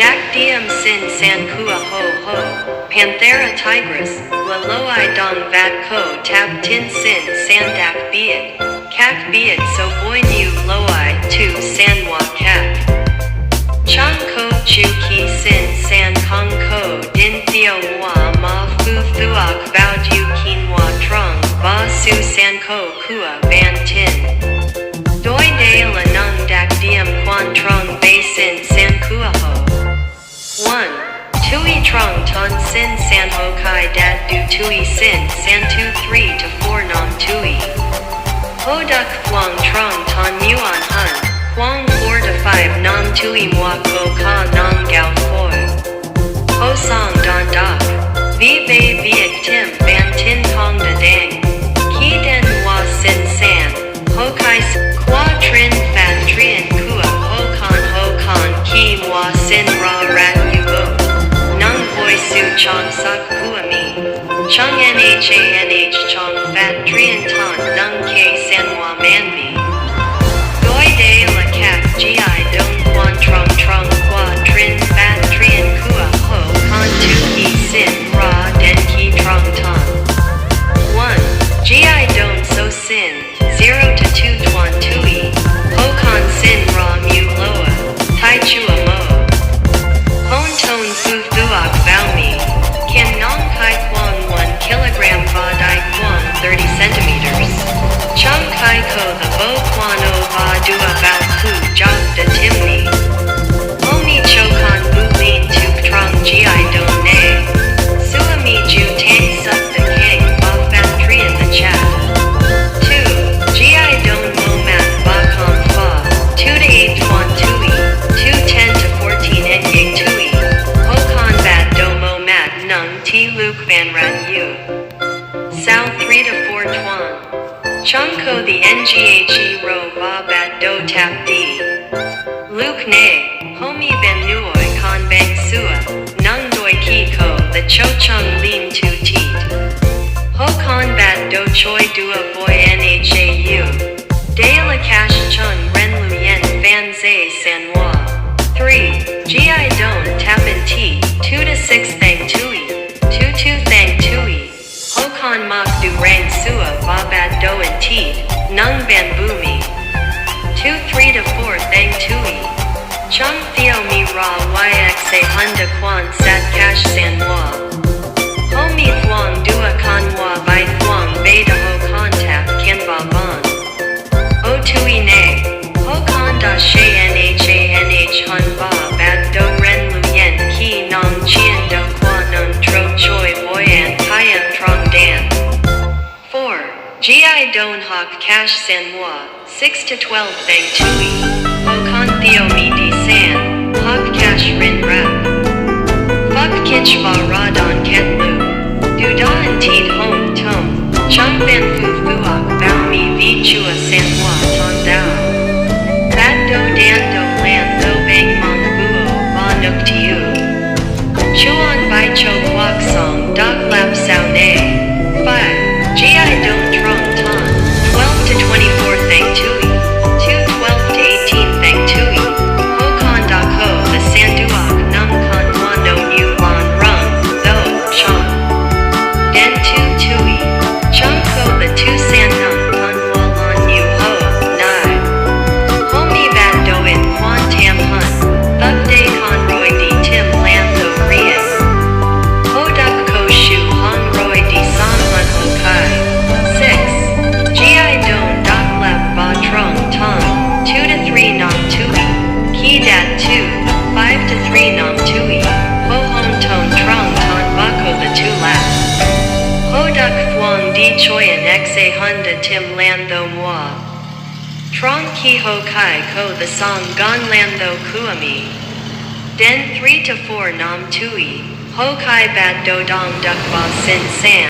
Dak diem sin san kua ho ho. Panthera tigris. Laloi dong vat ko tap tin sin san dak biet. Kak biet so boy nu loi tu san wa kak. Chang ko chu ki sin san kong ko din theo wa ma fu thuok bao du quinoa trung ba su san ko kua ban tin. Doi de la nung dak diem quan trung basin san kua ho. 1. Tui trong ton sin san ho kai dat du tui sin san 2 3 to 4 nam tui. Ho duk huang trong ton muon hun. Huang 4 to 5 nam tui moi ko ka nam gao foi. Ho song don dok. Vi bei viet tim ban tin kong da dang. Ki den wa sin san. Ho kai qua trin fan trien kua ho con ki moi sin ra rat yu go. Nung boy su chong sak kua mi. Chung nh chong fat trien ton nung ke san wa man mi. Doi de la kak gi dong quan trong qua trin fat trien kua ho con tu ki sin ra den ki trong ton. 1. Gi dong so sin 0 to 2 tuan tui. Ho con sin ra mu loa. Tai chua mo. Hon ton fu thuok bao mi. Can nong kai kwang 1 kilogram va dai kwang 30 centimeters. Chung kai ko the bo quan o va dua bao ku jok da timni. Homi cho con bu lin tuk trong gi don ne. Sua mi ju tang sup the kang ba fan trien the chat. 2. Gi don mo mat ba com fa. 2 to 8 tuan tui. 2 10 to 14 en yig tui. Ho con bat do mo mat nung ti luk van rat yu. Sao 3 to 4 tuan. Chung ko the nghe ro ba bat do tap d. Luke ne. Homi ben nuoi con bang sua. Nung doi ki ko the cho chung lin tu teet. Ho con bat do choi dua boy nhau. De la cash chung ren lu yen fan zay san wa. 3. Gi don tap and t 2 to 6 thang tui. 2 2 thang tui. Ho con mak du rang sua ba bat do and teet. Nung van bumi. 2 3 to 4 thang tui. Chung theo mi ra yxa hunda quan sat cash san wa. Ho mi thuang dua con wa by thuang beta ho contact can ba ban. O tui ne. Ho con da she nh hun ba bat do ren lu yen ki nong chien do qua nung tro choi boyan kayan trong dan. 4. Gi don hok cash san wa 6 to 12 thang tui. Ho con theo mi di san. Hok cash rin rap. Fuck kitch ba ra don ket lu. Du da and teet home tom. Chung ben fu fuok bao mi vi chua san wa ton da. Bat do dan do lan do bang mong buo ba nuk tiu. Chuan bai cho kwak song dok lap sao ne. 5. Gi don trong ton 12 to 24 thang tui. 2 12 to 18 thang tui. Ho con da ko the san duok num con wa no nu lan rung tho chong. Den 2 tui. Chung ko the 2 san nung con wa lan nu ho nai. Homi bat do in quan tam hun. Thug day con roy di tim lan tho rien. Ho duk ko shu hong roy di san hun ho kai. 6. Gi don dok lap ba trong tong 2 to 3 nam tui. Ki dat 2 5 to 3 nam tui. Ho hon ton trong ton ba ko the 2 lap. Ho duk thuang di choyan xa hunda tim lan tho moi. Trong ki ho kai ko the song gon lan tho kuami. Den 3 to 4 nam tui. Ho kai bat do dong duk ba sin san.